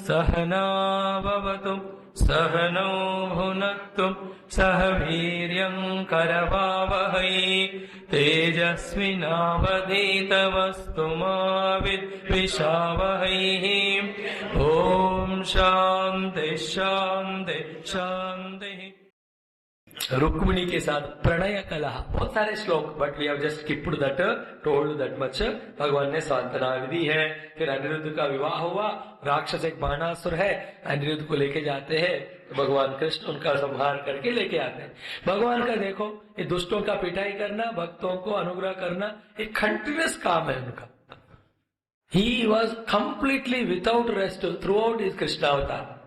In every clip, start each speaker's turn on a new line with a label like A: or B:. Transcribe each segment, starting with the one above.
A: सहना भवतु सहनौ भुनक्तु सह वीर्यं करवावहै तेजस्विनावधीतमस्तु मा विद्विषावहै। ओम शांति शांति शांति। रुक्मिणी के साथ प्रणय कलह, बहुत सारे श्लोक, but we have just skipped that, told that much। भगवान ने सांत्वना दी है। फिर अनिरुद्ध का विवाह हुआ, राक्षस एक बाणासुर है, अनिरुद्ध को लेके जाते हैं तो भगवान कृष्ण उनका संहार करके लेके आते हैं। भगवान का देखो, ये दुष्टों का पिटाई करना, भक्तों को अनुग्रह करना, एक कंटिन्यूअस काम है उनका। He was completely without rest throughout his Krishna अवतार।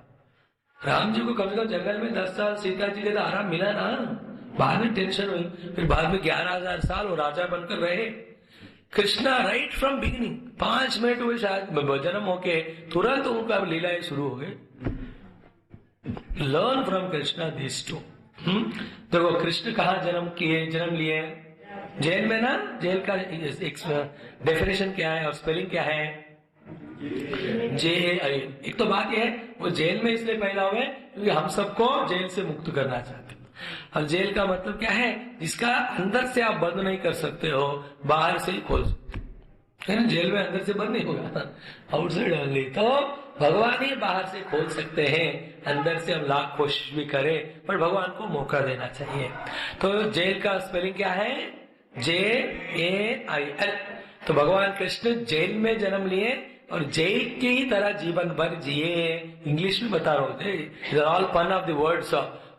A: राम जी को कम से कम जंगल में 10 साल सीता जी को आराम मिला ना, बाद में टेंशन हुई, फिर बाद में 11,000 साल वो राजा बनकर रहे। Krishna right from beginning, 5 minute हुए शायद जन्म होके तुरंत उनका लीलाएं शुरू हो गए। Learn from Krishna this too. तो वो कृष्ण कहाँ जन्म लिए? जेल में ना। जेल का डेफिनेशन क्या है और स्पेलिंग क्या है? एक तो बात यह है वो जेल में इसलिए पैदा हुए क्योंकि हम सबको जेल से मुक्त करना चाहते हैं। और जेल का मतलब क्या है? जिसका अंदर से आप बंद नहीं कर सकते हो, बाहर से ही खोल सकते है ना। जेल में अंदर से बंद नहीं होगा, आउटसाइड ओनली। तो भगवान ही बाहर से खोल सकते हैं, अंदर से हम लाख कोशिश भी करें, पर भगवान को मौका देना चाहिए। तो जेल का स्पेलिंग क्या है? JAIL। तो भगवान कृष्ण जेल में जन्म लिए और जेल की ही तरह जीवन भर जिए। इंग्लिश में बता रहा हूँ, all fun of the words.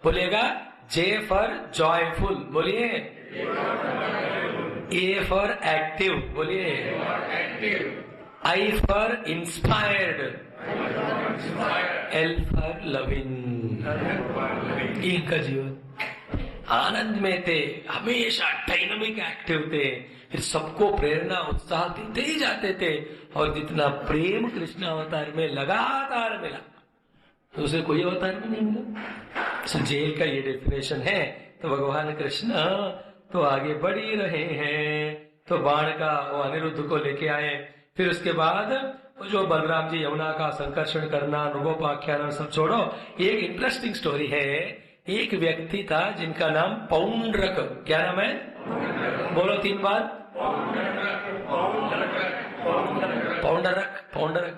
A: बोलिएगा J फॉर जॉयफुल, बोलिए। A फॉर एक्टिव, बोलिए। I for inspired, L for loving. इनका जीवन आनंद में थे, हमेशा डायनामिक एक्टिव थे, फिर सबको प्रेरणा उत्साह देते ही जाते थे। और जितना प्रेम कृष्ण अवतार में लगातार मिला तो उसे कोई अवतार में नहीं मिला। तो जेल का ये डेफिनेशन है। तो भगवान कृष्ण तो आगे बढ़ ही रहे हैं। तो बाण का वो अनिरुद्ध को लेके आए। फिर उसके बाद जो बलराम जी यमुना का संकर्षण करना, नृगोपाख्यान सब छोड़ो, एक इंटरेस्टिंग स्टोरी है। एक व्यक्ति था जिनका नाम पौंड्रक। क्या नाम है? बोलो 3 बार। पौंडरक।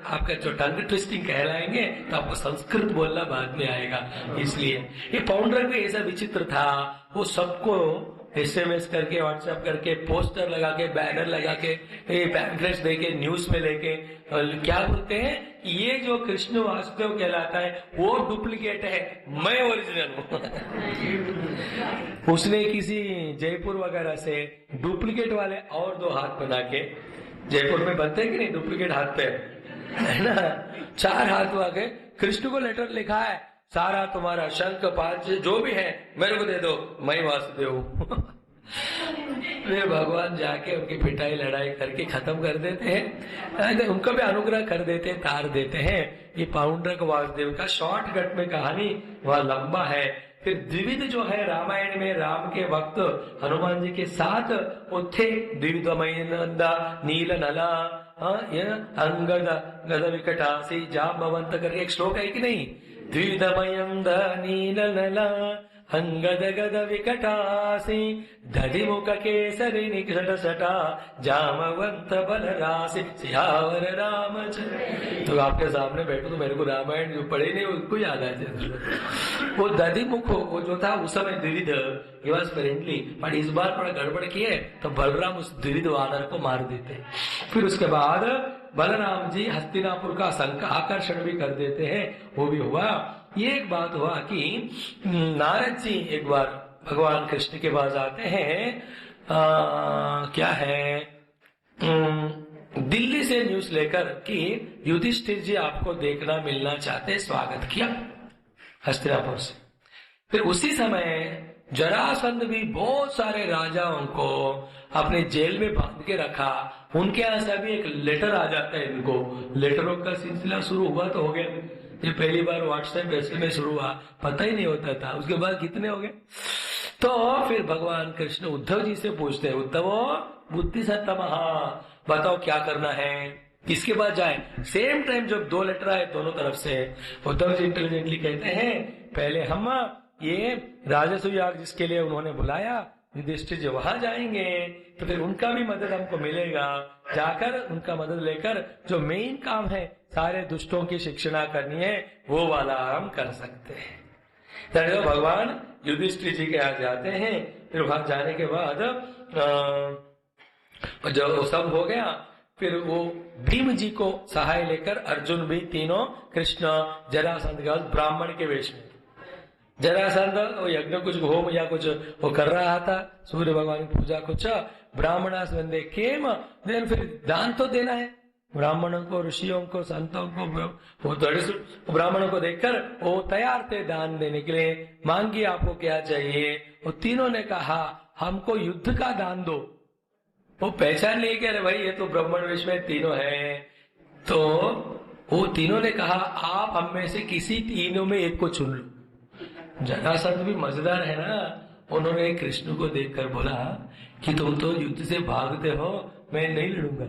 A: आपका जो टंग ट्विस्टिंग कहलाएंगे तो आपको संस्कृत बोलना बाद में आएगा, इसलिए। ये पौंडरक भी ऐसा विचित्र था, वो सबको SMS करके, व्हाट्सएप करके, पोस्टर लगा के, बैनर लगा के, पैम्फलेट्स दे के, न्यूज में लेके क्या बोलते हैं, ये जो कृष्ण वासुदेव कहलाता है वो डुप्लीकेट है, मैं ओरिजिनल हूँ। उसने किसी जयपुर वगैरह से डुप्लीकेट वाले और 2 हाथ बना के, जयपुर में बनते हैं कि नहीं डुप्लीकेट हाथ पे, है ना, 4 हाथ वाके कृष्ण को लेटर लिखा है, सारा तुम्हारा शंख पांच जो भी है मेरे को दे दो, मैं वासुदेव हूँ। वे भगवान जाके उनकी पिटाई लड़ाई करके खत्म कर देते हैं, उनको भी अनुग्रह कर देते हैं, तार देते हैं। ये पौंड्रक वासुदेव का शॉर्टकट में कहानी वह लंबा है। फिर द्विविध जो है रामायण में, राम के वक्त हनुमान जी के साथ वो थे, द्विविधमयनंदा नील नला अंगद गद विकटासी जाम्बवंत करके एक श्लोक है कि नहीं? द्विविधमयंद नील नला अंगद गद विकटासी दधिमुख केसरी निकट सटा जामवंत बलरासी सियावर रामचंद्र। तो आपके सामने बैठो तो मेरे को रामायण जो पढ़े नहीं उसको याद आ जाए। वो दधिमुख वो जो था उस समय द्विविध, ही वॉज फ्रेंडली, बट इस बार थोड़ा गड़बड़ किए तो बलराम उस द्विविध वानर को मार देते। फिर उसके बाद बलराम जी हस्तिनापुर का आकर्षण भी कर देते हैं, वो भी हुआ। ये एक बात हुआ कि नारद जी एक बार भगवान कृष्ण के पास आते हैं, क्या है, दिल्ली से न्यूज लेकर कि युधिष्ठिर जी आपको देखना मिलना चाहते, स्वागत किया हस्तिनापुर से। फिर उसी समय जरासंध भी बहुत सारे राजाओं को अपने जेल में बांध के रखा। उनके यहाँ से भी एक लेटर आ जाता है, इनको लेटरों का सिलसिला शुरू हुआ तो हो गया। ये पहली बार व्हाट्सएप SMS शुरू हुआ, पता ही नहीं होता था। उसके बाद कितने हो गए, तो फिर भगवान कृष्ण उद्धव जी से पूछते हैं, उद्धव बुद्धि सत्तम, बताओ क्या करना है, किसके पास जाए। सेम टाइम जब 2 लेटर आए दोनों तरफ से, उद्धव जी इंटेलिजेंटली कहते हैं पहले हम ये राजस्व याग जिसके लिए उन्होंने बुलाया युधिष्ठिर जी वहां जाएंगे, तो फिर उनका भी मदद हमको मिलेगा, जाकर उनका मदद लेकर जो मेन काम है सारे दुष्टों की शिक्षणा करनी है वो वाला हम कर सकते हैं। तो भगवान युधिष्ठिर जी के यहाँ जाते हैं। फिर वहां जाने के बाद जब सब हो गया, फिर वो भीम जी को सहाय लेकर अर्जुन भी तीनों कृष्ण जरासंध के ब्राह्मण के वेश में, जरासंध वो यज्ञ कुछ होम या कुछ वो कर रहा था, सूर्य भगवान की पूजा कुछ, ब्राह्मणास वंदे केम, देन फिर दान तो देना है ब्राह्मणों को, ऋषियों को, संतों को। वो ब्राह्मणों को देखकर वो तैयार थे दान देने के लिए, मांगी आपको क्या चाहिए। वो तीनों ने कहा हमको युद्ध का दान दो। वो पहचान लिए कि अरे भाई ये तो ब्राह्मण वेश में तीनों हैं। तो वो तीनों ने कहा आप हम में से किसी तीनों में एक को चुन लो। जरासंध भी मजेदार है ना, उन्होंने कृष्ण को देखकर बोला कि तुम तो युद्ध से भागते हो, मैं नहीं लड़ूंगा।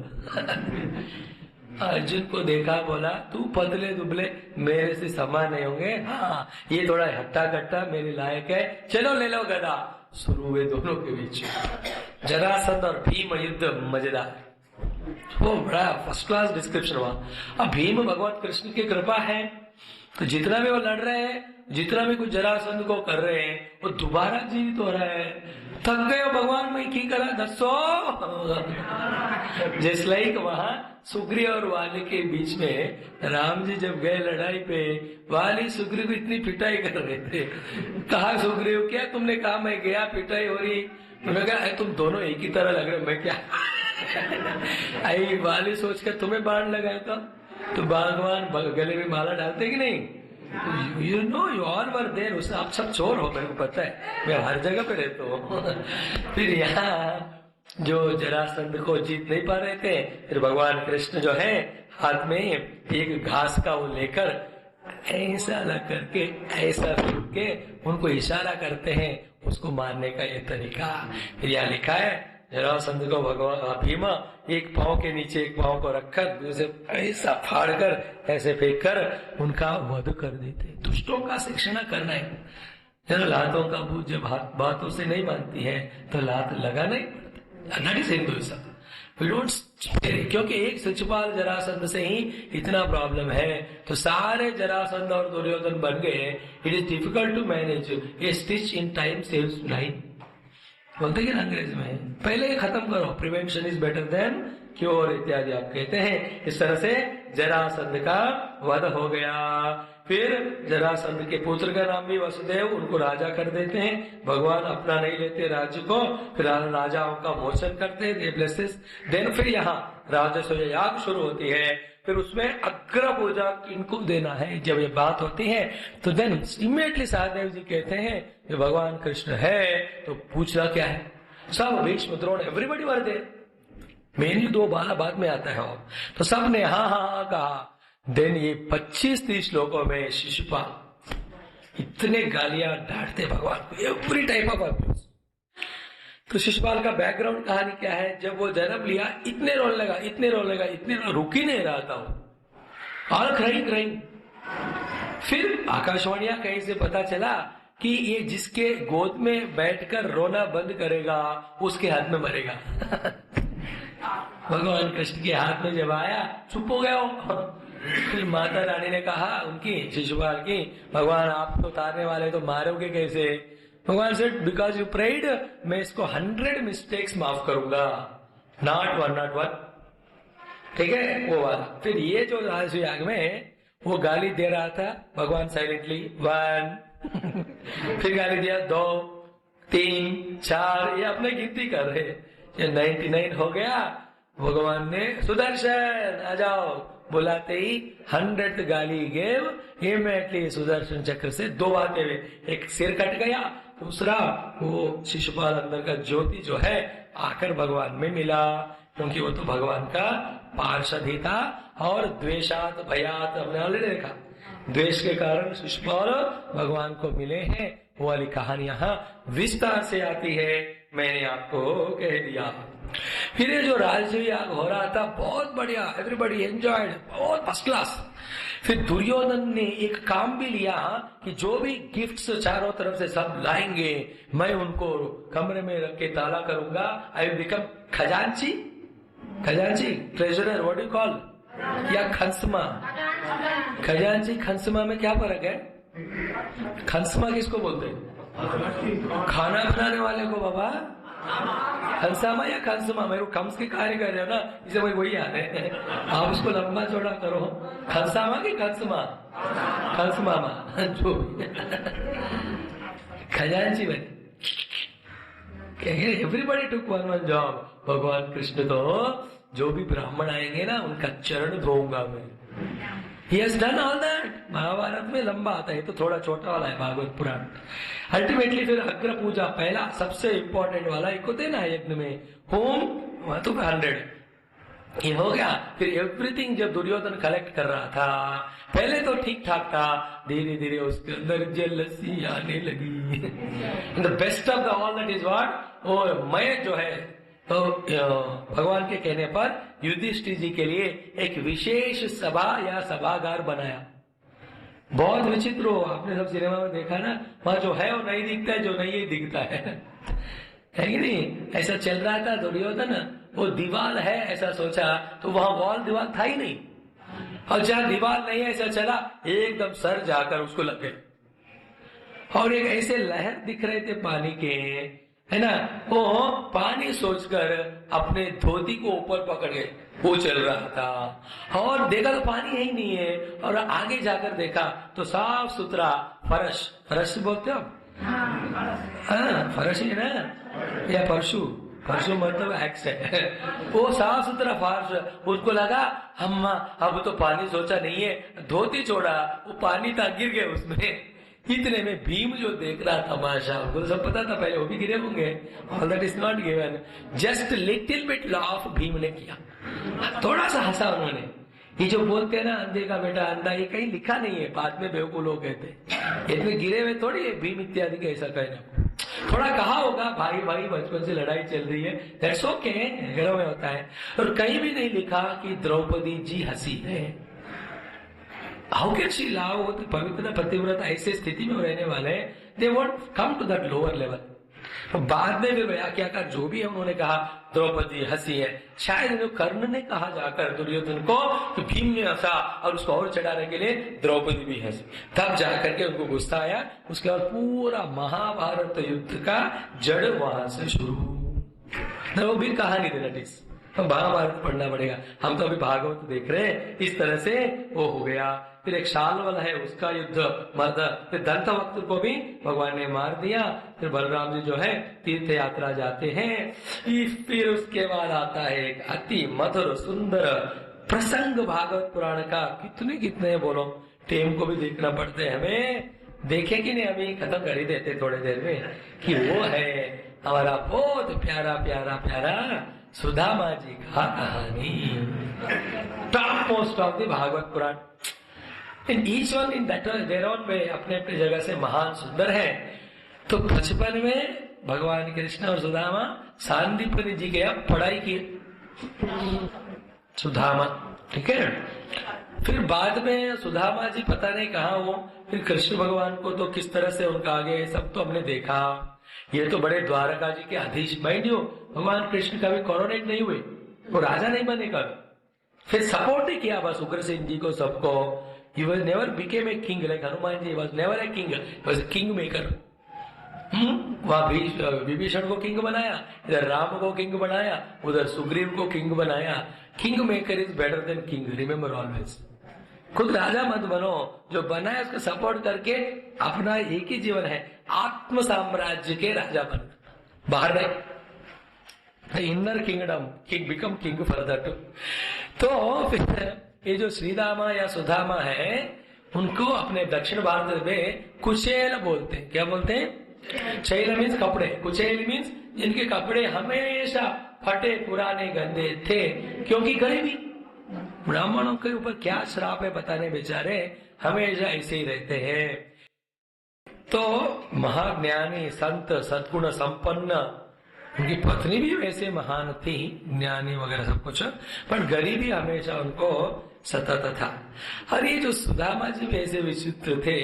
A: अर्जुन को देखा, बोला तू पतले दुबले मेरे से समान नहीं होंगे, हाँ ये थोड़ा हट्टा कट्टा मेरे लायक है, चलो ले लो गदा। शुरू हुए दोनों के बीच जरासंध और भीम युद्ध मजेदार, वो बड़ा फर्स्ट क्लास डिस्क्रिप्शन हुआ। अब भीम भगवान कृष्ण की कृपा है तो जितना भी वो लड़ रहे हैं, जितना भी कुछ जरासंध को कर रहे हैं, वो दोबारा जीवित हो रहा है। थक गए भगवान में की करा दसो जिस लाइक वहां सुग्रीव और वाली के बीच में राम जी जब गए लड़ाई पे, वाली सुग्रीव इतनी पिटाई कर रहे थे। कहा सुग्रीव क्या तुमने कहा मैं गया पिटाई हो रही, उन्होंने कहा तुम दोनों एक ही तरह लग रहे, मैं क्या आई वाली सोचकर तुम्हें बाण लगाया था। तो भगवान गले में माला डालते कि नहीं, you know you all were there, उससे आप सब चोर हो, मेरे को पता है, मैं हर जगह पे रहता हूँ। फिर यहाँ जो जरासंध को जीत नहीं पा रहे थे, फिर भगवान कृष्ण जो है हाथ में एक घास का वो लेकर ऐसा लग करके ऐसा फेंक के उनको इशारा करते हैं, उसको मारने का ये तरीका। फिर यहाँ लिखा है जरासंध को भगवान भीम एक पांव के नीचे एक पांव को रखकर उसे ऐसा फाड़ कर ऐसे फेंक कर उनका वध कर देते। दुष्टों का शिक्षण करना है। जरा लातों का भूत जब बातों से नहीं मानती है तो लात लगाना ही पड़ता है। We don't spare, क्योंकि एक शिशुपाल जरासंध से ही इतना प्रॉब्लम है तो सारे जरासंध और दुर्योधन बन गए। It is difficult to manage, a stitch in time saves life बोलते हैं अंग्रेज में, पहले खत्म करो, prevention is better than cure इत्यादि आप कहते हैं। इस तरह से जरासंध का वध हो गया। फिर जरासंध के पुत्र का नाम भी वसुदेव, उनको राजा कर देते हैं। भगवान अपना नहीं लेते राज्य को, फिर राजाओं का मोचन करते हैं। देन फिर यहाँ राजस्व याग शुरू होती है। फिर उसमें अग्र पूजा इनको देना है। जब ये बात होती है तो देन इमीडिएटली सहदेव जी कहते हैं कि भगवान कृष्ण है तो पूछना क्या है। सब Bhishma Drona everybody were there, mainly 2 बाला बाद में आता है तो सब ने हाँ हाँ हाँ कहा। देन ये 25-30 लोगों में शिशुपाल इतने गालियां डांटते भगवान को, एवरी टाइप ऑफ अब्यूज। तो शिशुपाल का बैकग्राउंड कहानी क्या है, जब वो जन्म लिया इतने रोने लगा, इतने रोने लगा, इतने रुक ही नहीं रहा था वो, और क्राइंग। फिर आकाशवाणियां कहीं से पता चला कि ये जिसके गोद में बैठकर रोना बंद करेगा उसके हाथ में मरेगा। भगवान कृष्ण के हाथ में जब आया चुप हो गया वो। फिर माता रानी ने कहा उनकी शिशुपाल की, भगवान आप तो उतारने वाले तो मारोगे कैसे। भगवान से बिकॉज यू प्रेड, मैं इसको 100 मिस्टेक्स माफ करूंगा, नॉट वन। ठीक है वो वाला। फिर ये जो राजस्व याग में वो गाली दे रहा था, भगवान साइलेंटली 1 फिर गाली दिया 2 3 4, ये अपने गिनती कर रहे। ये 99 हो गया। भगवान ने सुदर्शन आ जाओ बुलाते ही 100th गाली गेव इमीडिएटली सुदर्शन चक्र से 2 आते हुए, एक सिर कट गया, दूसरा वो शिशुपाल अंदर का ज्योति जो है आकर भगवान में मिला, क्योंकि वो तो भगवान का पार्षद ही था। और द्वेषात भयात हमने ऑलरेडी देखा, द्वेष के कारण शिशुपाल भगवान को मिले हैं, वो वाली कहानी यहाँ विस्तार से आती है, मैंने आपको कह दिया। फिर ये जो राजसूय याग हो रहा था बहुत बढ़िया, एवरीबॉडी एंजॉयड, बहुत फर्स्ट क्लास। फिर दुर्योधन ने एक काम भी लिया कि जो भी गिफ्ट्स चारों तरफ से सब लाएंगे, मैं उनको कमरे में रख के ताला करूंगा। आई विल बिकम खजांची, खजांची ट्रेजरर, व्हाट डू कॉल, या खंसमा। खजांची खंसमा में क्या फर्क है? खंसमा किसको बोलते हैं? खाना बनाने वाले को बाबा। खंसामा या खंसमा, मेरे को खम्स के कार्य कर रहे हो ना, इसे मुझे वही याद है। आप उसको लंबा चौड़ा करो, खंसामा की खंसमा, खंसमामा जो खजांची बने। Everybody took one one job. भगवान कृष्ण तो जो भी ब्राह्मण आएंगे ना उनका चरण धोऊंगा मैं। He has done all that। Mahabharat में लंबा आता है, तो थोड़ा छोटा वाला है भागवत पुराण। अल्टीमेटली फिर अग्र पूजा, पहला सबसे इंपॉर्टेंट वाला एक होते ना यज्ञ में, होम तो 100 ये हो गया। फिर एवरीथिंग जब दुर्योधन कलेक्ट कर रहा था, पहले तो ठीक ठाक था, धीरे धीरे उसके अंदर जेलसी आने लगी। The best of the all that is what, वो मैं जो है तो भगवान के कहने पर युधिष्ठिर जी के लिए एक विशेष सभा या सभागार बनाया। बहुत विचित्र हो, आपने सब सिनेमा में देखा ना, वहां जो है वो नहीं दिखता है, जो नहीं है दिखता है कि नहीं? ऐसा चल रहा था। दुर्योधन वो दीवार है ऐसा सोचा, तो वहां वॉल दीवार था ही नहीं, और जहां दीवार नहीं है ऐसा चला, एकदम सर जाकर उसको लगे। और एक ऐसे लहर दिख रहे थे पानी के, है ना, वो पानी सोचकर अपने धोती को ऊपर पकड़ के वो चल रहा था। और देखा तो पानी है ही नहीं है, और आगे जाकर देखा तो साफ सुथरा फर्श, फर्श बोलते हो? हाँ, फर्श ही है ना, या परशु, परशु मतलब एक्स है। वो साफ सुथरा फर्श, उसको लगा हम अब तो पानी सोचा नहीं है, धोती छोड़ा, वो पानी था, गिर गए उसमें। इतने में भीम जो देख रहा था माशा, उनको सब पता था पहले वो भी गिरे होंगे, all that is not given, just little bit laugh Bhim ने किया, थोड़ा सा हंसा उन्होंने। ये जो बोलते हैं ना अंधे का बेटा अंधा, ये कहीं लिखा नहीं है, बाद में बेवकूफ लोग कहते हैं, इतने गिरे हुए थोड़ी है भीम इत्यादि का ऐसा कहना। थोड़ा कहा होगा भाई भाई बचपन से लड़ाई चल रही है, दैट्स ओके, घरों में होता है। और कहीं भी नहीं लिखा कि द्रौपदी जी हंसी है। हाउ कैन शी लव, वो पवित्र पतिव्रता ऐसे स्थिति में रहने वाले, they won't come to that lower level. तो बाद में भी व्याख्याकार जो भी है उन्होंने कहा द्रौपदी हंसी है, शायद कर्ण ने कहा जाकर दुर्योधन को कि भीम ने हंसा और उसको और चढ़ाने के लिए द्रौपदी भी हंसी, तब जाकर के उनको गुस्सा आया। उसके बाद पूरा महाभारत युद्ध का जड़ वहां से शुरू। वो भी कहानी थी नटिस, तो महाभारत पढ़ना पड़ेगा, हम तो अभी भागवत देख रहे हैं। इस तरह से वो हो गया। फिर एक शाल्वल है, उसका युद्ध फिर दंतवक्त्र को भी भगवान ने मार दिया। फिर बलराम जी जो है तीर्थ यात्रा जाते हैं। फिर उसके बाद आता है एक अति मधुर सुंदर प्रसंग भागवत पुराण का। कितने कितने बोलो, टेम को भी देखना पड़ते हैं हमें, देखे कि नहीं, अभी खत्म कर ही देते थोड़ी देर में, कि वो है हमारा बहुत प्यारा प्यारा प्यारा सुदामा जी का कहानी, top most of the Bhagavata Purana. In each one in that their own way अपने अपनी जगह से महान सुंदर है। तो बचपन में भगवान कृष्ण और सुदामा सांदीपनि जी के अब पढ़ाई की, सुदामा, ठीक है। फिर बाद में सुदामा जी पता नहीं कहाँ हो, फिर कृष्ण भगवान को तो किस तरह से उनका आगे सब तो हमने देखा। ये तो बड़े द्वारका जी के अधीश, माइंड यू, भगवान कृष्ण कभी कोरोनेट नहीं हुए, वो राजा नहीं बने कभी, फिर सपोर्ट ही किया बस उग्रसेन जी को, सबको। He was never became a king like Hanuman ji was never a king, he was a king maker। वहां विभीषण को किंग बनाया, इधर राम को किंग बनाया, उधर सुग्रीव को किंग बनाया। King maker is better then king, remember always. खुद राजा मत बनो, जो बना है उसको सपोर्ट करके अपना एक ही जीवन है, आत्म साम्राज्य के राजा बन, बाहर नहीं, inner kingdom, king become king further too. तो फिर ये जो श्रीदामा या सुदामा है, उनको अपने दक्षिण भारत में कुचेल बोलते हैं। क्या बोलते हैं? चैल मीन्स कपड़े, कुचेल मीन्स जिनके कपड़े हमेशा फटे पुराने गंदे थे, क्योंकि गरीबी। ब्राह्मणों के ऊपर क्या श्राप है बताने, बेचारे हमेशा ऐसे ही रहते हैं। तो महाज्ञानी संत सद्गुण संपन्न, उनकी पत्नी भी वैसे महान थी, ज्ञानी वगैरह सब कुछ, पर गरीबी हमेशा उनको सताता था। और ये जो सुदामा जी वैसे विचित्र थे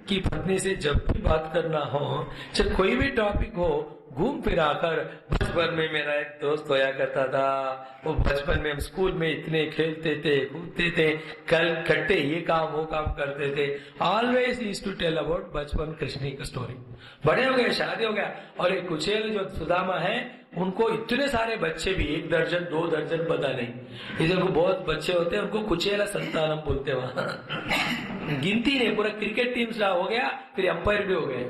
A: कि पत्नी से जब भी बात करना हो, चाहे कोई भी टॉपिक हो, घूम फिरा कर, बचपन में मेरा एक दोस्त होया करता था, वो बचपन में हम स्कूल में इतने खेलते थे, कूदते थे, कल खट्टे ये काम वो काम करते थे। Always used to tell about बचपन कृष्ण की स्टोरी। बड़े हो गए, शादी हो गया, और एक कुचेल जो सुदामा है, उनको इतने सारे बच्चे भी, 1 दर्जन 2 दर्जन पता नहीं, इधर को बहुत बच्चे होते हैं, उनको कुचेला संतानम बोलते हैं वहां। गिनती नहीं, पूरा क्रिकेट टीम सा हो गया, फिर अंपायर भी हो गए।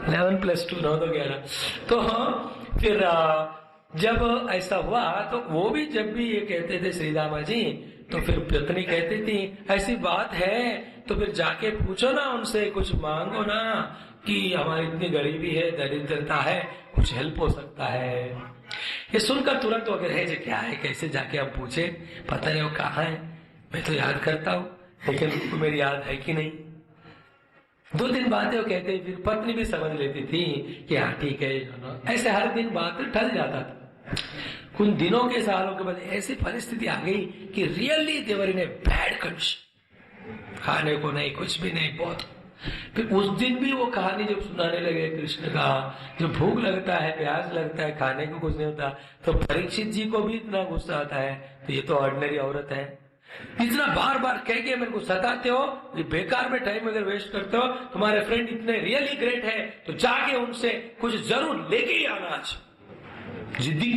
A: 11+2 9 तो 11। तो फिर जब ऐसा हुआ तो वो भी जब भी ये कहते थे श्री रामा जी, तो फिर पत्नी कहती थी ऐसी बात है तो फिर जाके पूछो ना उनसे, कुछ मांगो ना कि हमारी इतनी गरीबी है, दरिद्रता है, कुछ हेल्प हो सकता है। ये सुनकर तुरंत वगैरह है क्या है, कैसे जाके हम पूछे, पता नहीं वो कहाँ है, मैं तो याद करता हूँ लेकिन उनको मेरी याद है कि नहीं। 2 दिन बाद वो कहते, फिर पत्नी भी समझ लेती थी कि हाँ ठीक है, ऐसे हर दिन बात टल जाता था। कुछ दिनों के सालों के बाद ऐसी परिस्थिति आ गई कि really they were in a bad condition, खाने को नहीं, कुछ भी नहीं, बहुत। फिर उस दिन भी वो कहानी जब सुनाने लगे कृष्ण का, जब भूख लगता है, प्यास लगता है, खाने को कुछ नहीं होता, तो परीक्षित जी को भी इतना गुस्सा आता है, तो ये तो ऑर्डिनरी औरत है, इतना बार बार कह के मेरे को सताते हो, ये बेकार में टाइम अगर वेस्ट करते हो, तुम्हारे फ्रेंड इतने रियली ग्रेट है तो जाके उनसे कुछ जरूर लेके ही आना। आज जिद्दी,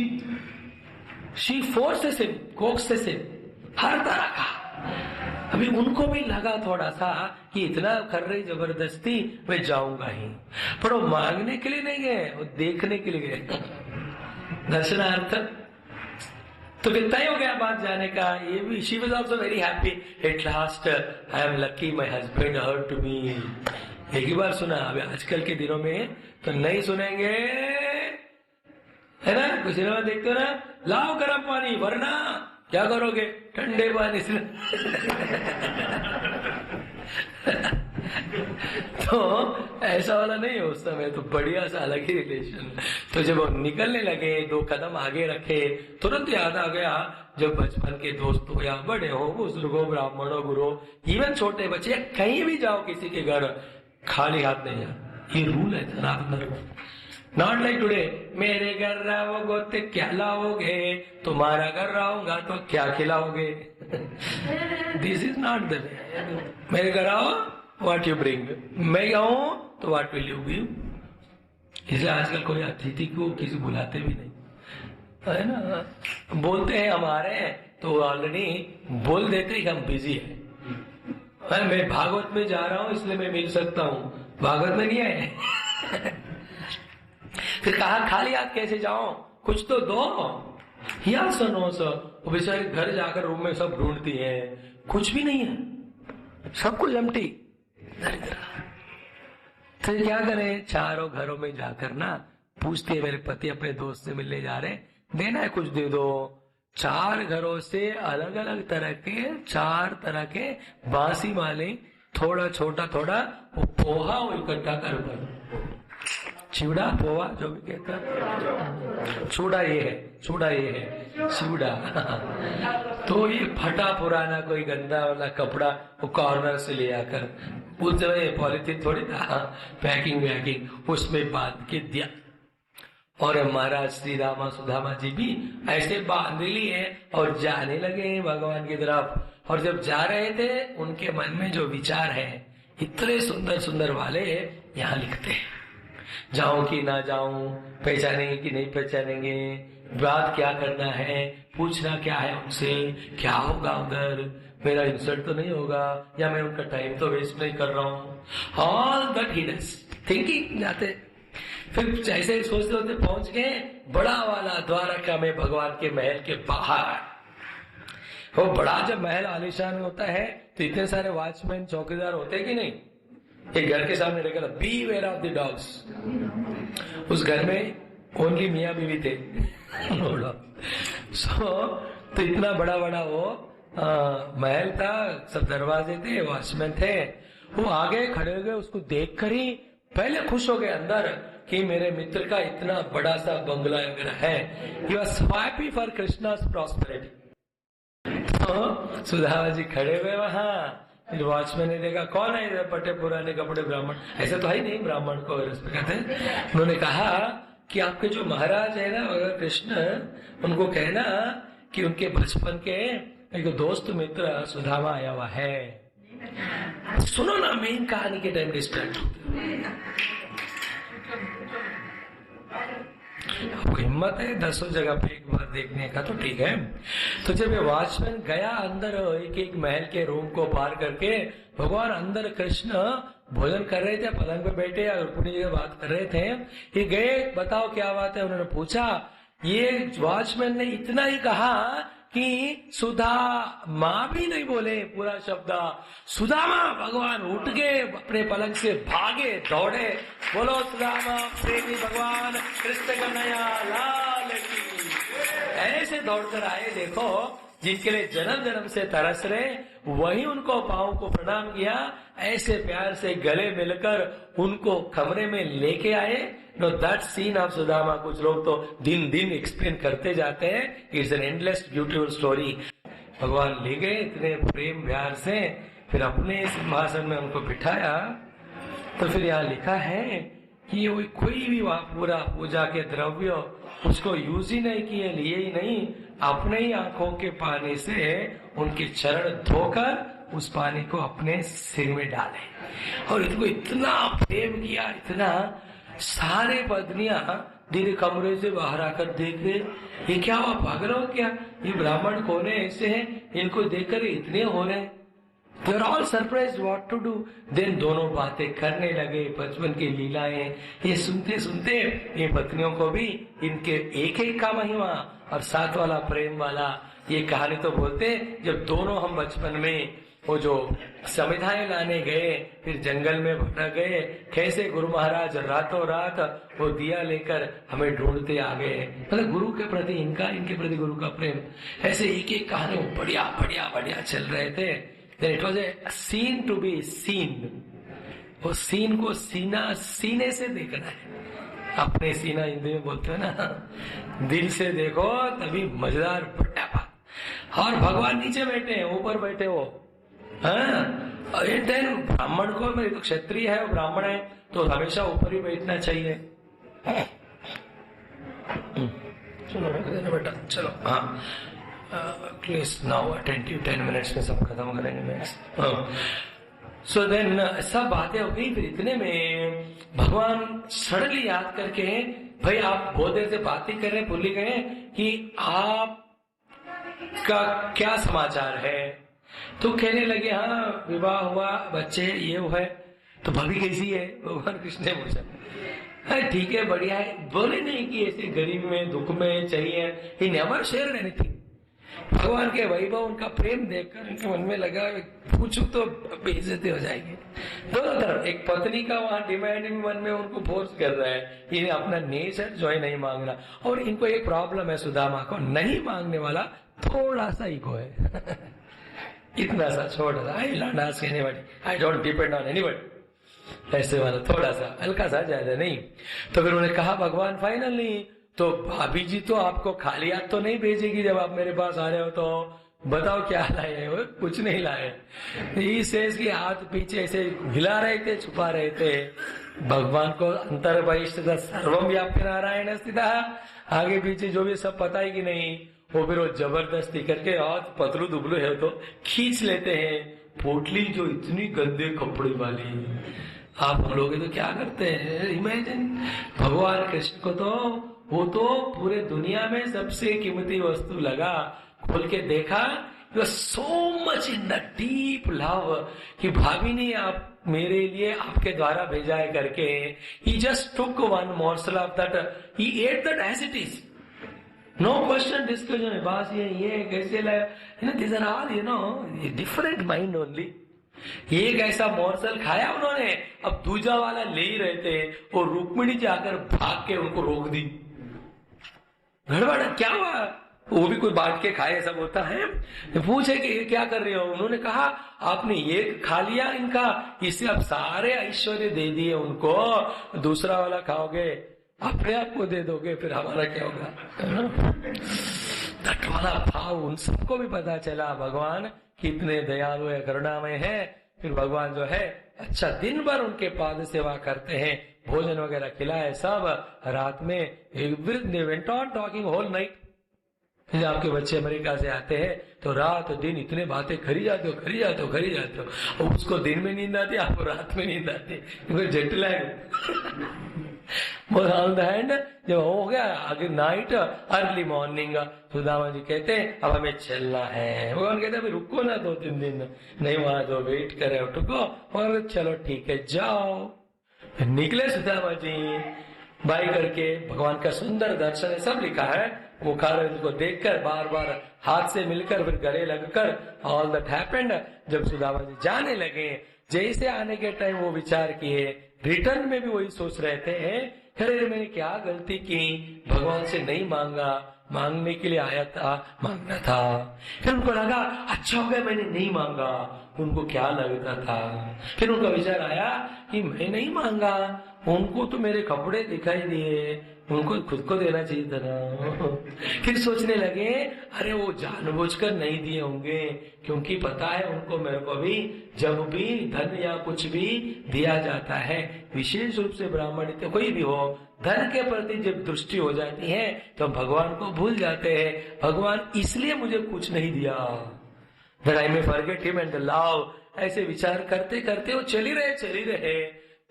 A: शी फोर्सेस हिम, कोक्सेस हिम, हर तरह का। अभी उनको भी लगा थोड़ा सा कि इतना कर रही जबरदस्ती, मैं जाऊंगा ही, पर वो मांगने के लिए नहीं गए, वो देखने के लिए गए, दर्शनार्थ। तो फिर तय हो गया बात जाने का। ये भी she was also very happy, at last I am lucky my husband hurt to me. एक ही बार सुना, अभी आजकल के दिनों में तो नहीं सुनेंगे, है ना, कुछ सिनेमा देखते हो ना, लाओ गर्म पानी, वरना क्या करोगे, ठंडे पानी से। तो ऐसा वाला नहीं है उस समय, तो बढ़िया सा अलग ही रिलेशन। तो जब हम निकलने लगे, 2 कदम आगे रखे, तुरंत याद आ गया जब बचपन के दोस्त हो या बड़े हो, बुजुर्ग हो, ब्राह्मण हो, गुरु, इवन छोटे बच्चे, कहीं भी जाओ किसी के घर, खाली हाथ नहीं जाओ, ये रूल है सनातन धर्म। नॉट लाइक टुडे, मेरे घर रहोगे तो क्या लाओगे, तुम्हारा घर रहूंगा तो क्या खिलाओगे। This is not the way. मेरे घर आओ, व्हाट यू ब्रिंग, मैं आऊं तो व्हाट विल यू गिव। इसलिए आजकल कोई अतिथि को किसी बुलाते भी नहीं, है ना, बोलते हैं हमारे तो ऑलरेडी बोल देते कि हम बिजी है। मैं भागवत में जा रहा हूं इसलिए मैं मिल सकता हूं, भागवत में नहीं आए। फिर कहा खाली हाथ कैसे जाओ, कुछ तो दो। या सुनो सर, वो बेचारे घर जाकर रूम में सब ढूंढती है, कुछ भी नहीं है, सब कुछ एम्प्टी। फिर क्या करें, चारों घरों में जाकर ना पूछते, मेरे पति अपने दोस्त से मिलने जा रहे, देना है कुछ दे दो। 4 घरों से अलग अलग तरह के 4 तरह के बांसी वाले, थोड़ा छोटा थोड़ा वो पोहा वो इकट्ठा कर, चिवड़ा पोहा जो भी कहता है, चूड़ा ये है, चूड़ा ये है, चिवड़ा। तो ये फटा पुराना कोई गंदा वाला कपड़ा वो कॉर्नर से ले आकर, उस समय पॉलिथीन थोड़ी था, पैकिंग वैकिंग, उसमें बांध के दिया। और महाराज श्री रामा सुदामा जी भी ऐसे बांध लिए और जाने लगे भगवान की तरफ। और जब जा रहे थे, उनके मन में जो विचार है इतने सुंदर सुंदर वाले यहाँ लिखते हैं, जाऊं कि ना जाऊं, पहचानेंगे कि नहीं पहचानेंगे, बात क्या करना है, पूछना क्या है उनसे, क्या होगा उधर, मेरा इंसल्ट तो नहीं होगा, या मैं उनका टाइम तो वेस्ट नहीं कर रहा हूँ। All that he does thinking जाते। फिर जैसे सोचते होते पहुंच गए बड़ा वाला द्वारका में भगवान के महल के बाहर। वो बड़ा जब महल आलीशान होता है तो इतने सारे वॉचमैन चौकीदार होते हैं कि नहीं, एक घर के सामने रखा था, बीवेयर ऑफ द डॉग्स। उस घर में ओनली मियाँ बीवी थे। तो इतना बड़ा बड़ा वो महल था, सब दरवाजे थे, वॉचमैन थे, वो आगे खड़े हो गए, उसको देख कर ही पहले खुश हो गए अंदर कि मेरे मित्र का इतना बड़ा सा बंगला वगैरह है। He was happy for Krishna's prosperity. तो सुदामा जी खड़े हुए वहां, फिर वॉचमैन ने देखा कौन है इधर पटे पुराने कपड़े ब्राह्मण, ऐसे तो है नहीं ब्राह्मण को रेस्पेक्ट कहते हैं। उन्होंने कहा कि आपके जो महाराज है ना भगवान कृष्ण, उनको कहना कि उनके बचपन के एक दोस्त मित्र सुदामा आया हुआ है। सुनो ना, मेन कहानी के टाइम डिस्ट्रैक्ट आपको हिम्मत है 10 जगह पे एक बार देखने का तो ठीक है। तो जब ये वॉचमैन गया अंदर, एक एक महल के रूम को पार करके, भगवान अंदर कृष्ण भोजन कर रहे थे, पलंग पे बैठे और अपनी जगह बात कर रहे थे। ये गए, बताओ क्या बात है, उन्होंने पूछा। ये वॉचमैन ने इतना ही कहा कि सुधा माँ भी नहीं बोले पूरा शब्द, सुदामा भगवान उठ गए, अपने पलंग से भागे, दौड़े, बोलो सुदामा प्रेमी भगवान कृष्ण कन्हैया लाल की। ऐसे दौड़कर आए, देखो जिनके लिए जन्म जन्म से तरस रहे वही उनको पाँव को प्रणाम किया, ऐसे प्यार से गले मिलकर उनको कमरे में लेके आए। No that scene of Sudama कुछ लोग तो दिन दिन एक्सप्लेन करते जाते हैं, it's an endless beautiful story. भगवान ले गए इतने प्रेम प्यार से, फिर अपने सिंहासन में उनको बिठाया। तो फिर यहाँ लिखा है कि कोई भी पूरा पूजा के द्रव्य उसको यूज ही नहीं किए, लिए ही नहीं, अपने ही आंखों के पानी से उनके चरण धोकर उस पानी को अपने सिर में डाले। और इनको इतना प्रेम किया, इतना, सारे पत्नियां धीरे कमरे से बाहर आकर देख रहे, ये क्या हुआ, पागल हो क्या, ये ब्राह्मण कौन है, ऐसे हैं, इनको देखकर इतने हो रहे। They are all surprised what to do. Then दोनों बातें करने लगे, बचपन की लीलाएं, ये सुनते सुनते ये पत्नियों को भी इनके एक एक का महिमा और साथ वाला प्रेम वाला ये कहानी तो बोलते। जब दोनों हम बचपन में वो जो समिधाएं लाने गए, फिर जंगल में भटक गए, कैसे गुरु महाराज रातों रात वो दिया लेकर हमें ढूंढते आ गए, मतलब गुरु के प्रति इनका, इनके प्रति गुरु का प्रेम, ऐसे एक एक कहानी बढ़िया बढ़िया बढ़िया चल रहे थे। Then it was a scene to be seen. वो सीन को सीने से देखना है, अपने सीना हिंदी में बोलते हैं ना, दिल से देखो तभी मजेदार बढ़िया बात। और भगवान नीचे बैठे हैं, ऊपर बैठे हो, ब्राह्मण को, मेरे तो क्षत्रिय है, वो ब्राह्मण है तो हमेशा ऊपर ही बैठना चाहिए। चलो रख देना बेटा, चलो। हाँ, प्लीज नाउ अटेंटिव, 10 मिनट्स में सब खत्म करेंगे। सो देन सब बातें हो गई। फिर इतने में भगवान सडनली याद करके, भाई आप बहुत देर से बातें कर रहे, भूल गए कि आप का क्या समाचार है। तो कहने लगे, हाँ विवाह हुआ, बच्चे ये हुआ है। तो भाभी कैसी है, भगवान कृष्ण ने पूछा। ठीक है, बढ़िया है। बोले नहीं कि ऐसे गरीब में, दुख में चाहिए, ही नेवर शेयर एनीथिंग। भगवान के वैभव, उनका प्रेम देखकर उनके मन में लगा, पूछू तो बेइज्जती हो जाएगी। दोनों तरफ, एक पत्नी का वहां डिमांडिंग मन में उनको फोर्स कर रहा है, ये अपना नेचर जो है नहीं मांग रहा। और इनको एक प्रॉब्लम है, सुदामा को नहीं मांगने वाला थोड़ा सा ईगो है इतना सा छोटा सा, I don't ask anybody, I don't depend on anybody, ऐसे वाला थोड़ा सा, हल्का सा, ज्यादा नहीं। तो फिर उन्होंने कहा, भगवान फाइनली तो भाभी जी तो आपको खाली हाथ तो नहीं भेजेगी जब आप मेरे पास आ रहे हो, तो बताओ क्या लाए हो। कुछ नहीं लाए। की हाथ पीछे ऐसे हिला रहे थे, छुपा रहे थे। भगवान को अंतर बहिष्ठ सर्वम व्याप्य नारायण स्थिता, आगे पीछे जो भी सब पता है कि नहीं, वो फिर वो जबरदस्ती करके हाथ पतलू दुबलू है तो खींच लेते हैं। पोटली जो इतनी गंदे कपड़े वाली, आप हम लोग तो क्या करते हैं, इमेजिन भगवान कृष्ण को तो वो तो पूरे दुनिया में सबसे कीमती वस्तु लगा। खोल के देखा, so much in the deep love कि भाभी ने आप मेरे लिए आपके द्वारा भेजा है करके, he just took one morsel of that, he ate that as it is, no question discussion। बस ये कैसे लाया, these are all different mind only। एक ऐसा मोर्सल खाया उन्होंने, अब दूजा वाला ले ही रहे थे, और रुक्मिणी जाकर भाग के उनको रोक दी। गड़बड़ क्या हुआ, वो भी कुछ बांट के खाए, सब होता है। पूछे कि ये क्या कर रहे हो? उन्होंने कहा आपने ये खा लिया इनका, इससे आप सारे ऐश्वर्य दे दिए उनको, दूसरा वाला खाओगे अपने आप को दे दोगे, फिर हमारा क्या होगा? तट वाला भाव उन सबको भी पता चला भगवान कितने दयालु है, करुणामय है। फिर भगवान जो है अच्छा दिन भर उनके पाद सेवा करते हैं, भोजन वगैरह खिलाए सब। रात में they went on talking whole night. आपके बच्चे अमेरिका से आते हैं तो रात दिन इतने बातें करी जाते हो। उसको दिन में नींद आती है, आपको रात में नींद आती है, क्योंकि jet lag. On the hand जब हो गया आगे night early morning, Sudama ji कहते हैं अब हमें चलना है। भगवान कहते हैं रुको ना 2-3 दिन, नहीं वहां तो वेट करे, उठको और चलो ठीक है जाओ। निकले सुदामा जी बाई करके, भगवान का सुंदर दर्शन है, सब लिखा है। वो कारण को देखकर बार बार हाथ से मिलकर फिर गले लगकर ऑल दैट हैपेंड। जब सुदामा जी जाने लगे, जैसे आने के टाइम वो विचार किए, रिटर्न में भी वही सोच रहे थे, अरे मैंने क्या गलती की, भगवान से नहीं मांगा, मांगने के लिए आया था, मांगना था। फिर उनको लगा अच्छा हो गया मैंने नहीं मांगा, उनको क्या लगता था। फिर उनका विचार आया कि मैं नहीं मांगा, उनको तो मेरे कपड़े दिखाई दिए, उनको खुद को देना चाहिए था ना। फिर सोचने लगे अरे वो जानबूझकर नहीं दिए होंगे, क्योंकि पता है उनको मेरे को भी, जब भी धन या कुछ भी दिया जाता है, विशेष रूप से ब्राह्मण तो कोई भी हो, धन के प्रति जब दृष्टि हो जाती है तो हम भगवान को भूल जाते हैं। भगवान इसलिए मुझे कुछ नहीं दिया, that I may forget him and love। ऐसे विचार करते करते वो चली रहे।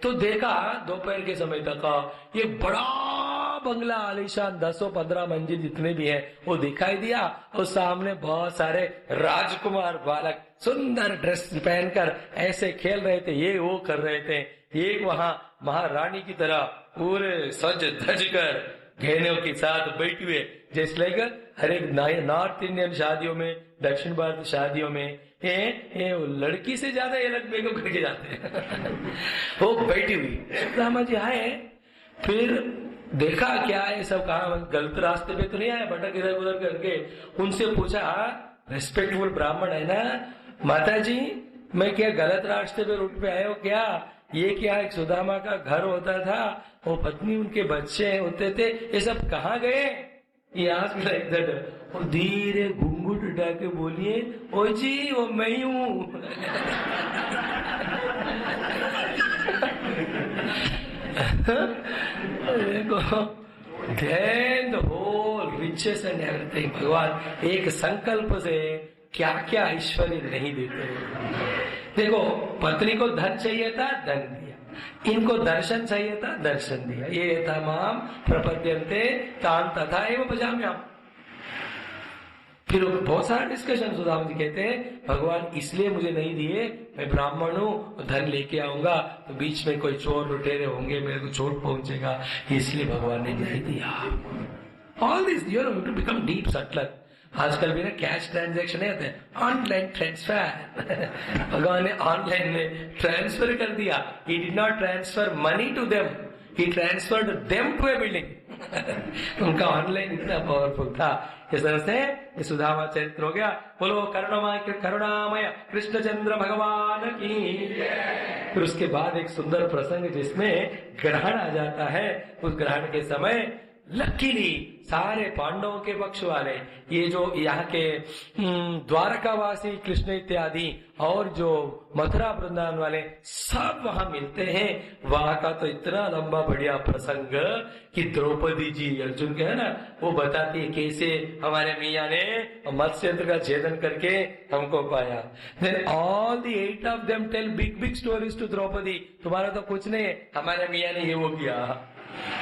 A: तो देखा दोपहर के समय तक ये बड़ा बंगला आलीशान 10-15 मंजिल जितने भी है वो दिखाई दिया, और सामने बहुत सारे राजकुमार बालक सुंदर ड्रेस पहनकर ऐसे खेल रहे थे, ये वो कर रहे थे। एक वहां महारानी की तरह पूरे सज धज कर गहनों के साथ बैठे हुए, जैसे लेकर हर एक नॉर्थ इंडियन शादियों में, दक्षिण भारत शादियों में ये लड़की से ज्यादा ये लोग मेकअप करके जाते हैं। वो बैठी हुई रामा जी आए, फिर देखा क्या है सब, कहा गलत रास्ते पे तो नहीं आया, भटक इधर उधर करके उनसे पूछा, रिस्पेक्टफुल ब्राह्मण है ना, माता जी मैं क्या गलत रास्ते पे रूट पे आए हो क्या? ये क्या एक सुदामा का घर होता था, वो पत्नी उनके बच्चे होते थे, ये सब कहाँ गए? ये आज इधर और धीरे घूंघट उठा के बोलिए, ओ जी वो मैं ही हूँ। देखो then the whole riches and everything, भगवान एक संकल्प से क्या क्या ऐश्वर्य नहीं देते। देखो पत्नी को धन चाहिए था, धन दिया, इनको दर्शन चाहिए था, दर्शन दिया। ये था माम प्रपद्यन्ते तान तथा एवं भजाम्यहम्। फिर बहुत सारा डिस्कशन, सुदामा जी कहते हैं भगवान इसलिए मुझे नहीं दिए, मैं ब्राह्मण हूँ, धन लेके आऊंगा तो बीच में कोई चोर लुटेरे होंगे, मेरे को चोट पहुंचेगा, इसलिए भगवान ने नहीं दिया। All this you know to become deep subtler. आजकल भी ना कैश ट्रांजैक्शन नहीं होते, ऑनलाइन ट्रांसफर। भगवान ने ऑनलाइन में ट्रांसफर कर दिया। He did not transfer money to them, he transferred them to a building. उनका ऑनलाइन इतना पावरफुल था। इस तरह से ये सुदामा चरित्र हो गया। बोलो करुणामय कृष्णचंद्र भगवान की। फिर उसके बाद एक सुंदर प्रसंग जिसमें ग्रहण आ जाता है। उस ग्रहण के समय लकीली सारे पांडवों के पक्ष वाले, ये जो यहाँ के द्वारकावासी कृष्ण इत्यादि और जो मथुरा वृंदावन वाले सब वहां मिलते हैं। वहां का तो इतना लंबा बढ़िया प्रसंग कि द्रौपदी जी अर्जुन के है ना, वो बताती है कैसे हमारे मियाँ ने मत्स्यंत्र का छेदन करके हमको पाया। Then all the 8 of them tell big stories to Draupadi. तुम्हारा तो कुछ नहीं है, हमारे मियाँ ने ये वो किया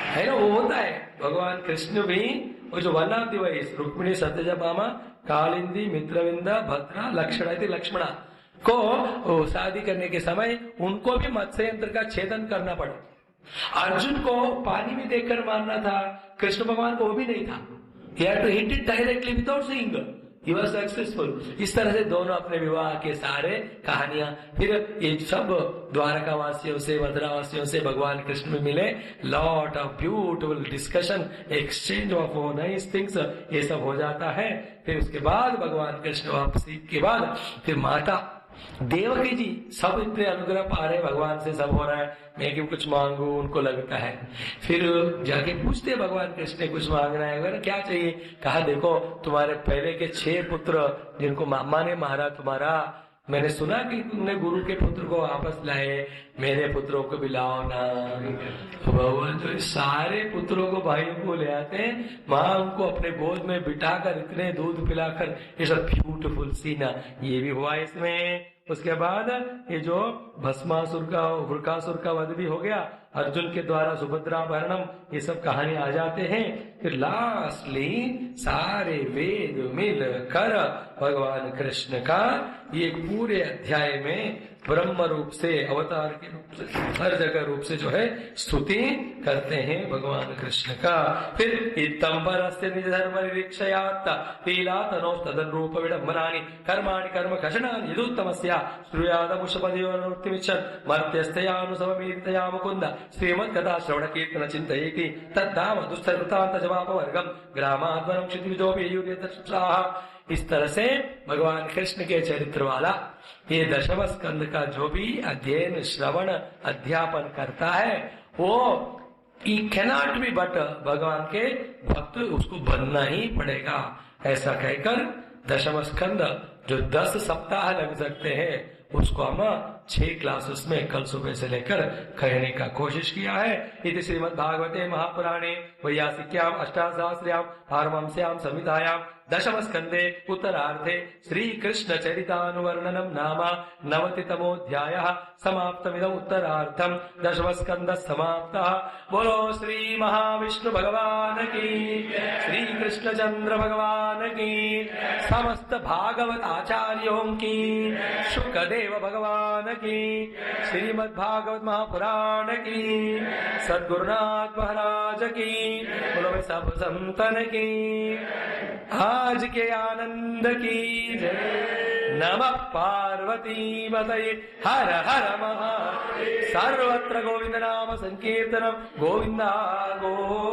A: है ना। वो होता है भगवान कृष्ण भी, वो जो 1 of the wives Rukmini Satyabhama Kalindi Mitravinda Bhadra Lakshmana को शादी करने के समय उनको भी मत्स्ययंत्र का छेदन करना पड़ा। अर्जुन को पानी में देखकर मारना था, कृष्ण भगवान को वो भी नहीं था। He had to hit it directly without seeing, he was successful. इस तरह से दोनों अपने विवाह के सारे कहानियां, फिर ये सब द्वारका वासियों से, मथुरा वासियों से भगवान कृष्ण में मिले। Lot of beautiful discussion, exchange of nice things, ये सब हो जाता है। फिर उसके बाद भगवान कृष्ण वापसी के बाद फिर माता देवकी जी सब इतने अनुग्रह पा रहे, भगवान से सब हो रहा है, मैं क्यों कुछ मांगू, उनको लगता है। फिर जाके पूछते भगवान कृष्ण ने कुछ मांगना है वगैरह, क्या चाहिए? कहा देखो तुम्हारे पहले के 6 पुत्र जिनको मामा ने मारा तुम्हारा, मैंने सुना कि तुमने गुरु के पुत्र को वापस लाए, मेरे पुत्रों को भी लाओ ना। भगवान जो सारे पुत्रों को, भाइयों को ले आते हैं, माँ उनको अपने गोद में बिठाकर इतने दूध पिलाकर, ये सब ब्यूटीफुल सीन ये भी हुआ इसमें। उसके बाद ये जो भस्मासुर का, वृकासुर का वध भी हो गया, अर्जुन के द्वारा सुभद्राभरणम, ये सब कहानी आ जाते हैं। फिर लास्टली सारे वेद मिलकर भगवान कृष्ण का ये पूरे अध्याय में ब्रह्म रूप से, अवतार के रूप से, हर जगह रूप से जो है स्तुति करते हैं भगवान कृष्ण का। फिर इत्तंबरस्य निज धर्म निरीक्षयात् पीलातनो तदन रूप विडम्बनानि कर्माणि कर्म कषणानि यदुत्तमस्या श्रूयादमुषपदयोर्नित्यमिच्छन् मर्त्यस्तयानुसवमीरितया मुकुन्द श्रीमद्गदा श्रवण कीर्तन चिन्तयेति तद्धाम दुस्तकृतान्त जवापवर्गम् ग्रामाद्वरम् क्षितिविदोऽपि युर्यतश्चाः। इस तरह से भगवान कृष्ण के चरित्र वाला ये दशम स्कंद का जो भी अध्ययन, श्रवण, अध्यापन करता है, वो ही कैनॉट बी बट भगवान के भक्त, उसको बनना ही पड़ेगा। ऐसा कहकर दशम स्कंद जो 10 सप्ताह लग सकते हैं, उसको हम 6 क्लासेस में कल सुबह से लेकर कहने का कोशिश किया है। इति श्रीमद् भागवते महापुराणे वैयासिक्याम अष्टादशसहस्र्याम पारमहंस्याम संहितायाम दशम स्कंदे उत्तरार्धे श्री कृष्ण चरितानुवर्णनम नाम 90तमोऽध्यायः समाप्तमिदम् उत्तरार्धम् दशम स्कंद समाप्तः। बोलो श्री महाविष्णु भगवान की, श्री कृष्ण चंद्र भगवान की, समस्त भागवत आचार्यों की, शुकदेव भगवान की, श्रीमद् भागवत महापुराण की, सद्गुरुनाथ महाराज की, बोलो सब संतन की, आज के आनंद की जय। नमः पार्वती पतये हर हर महादेव। सर्वत्र गोविंद नाम संकीर्तनम, गोविंदा गोविंदा।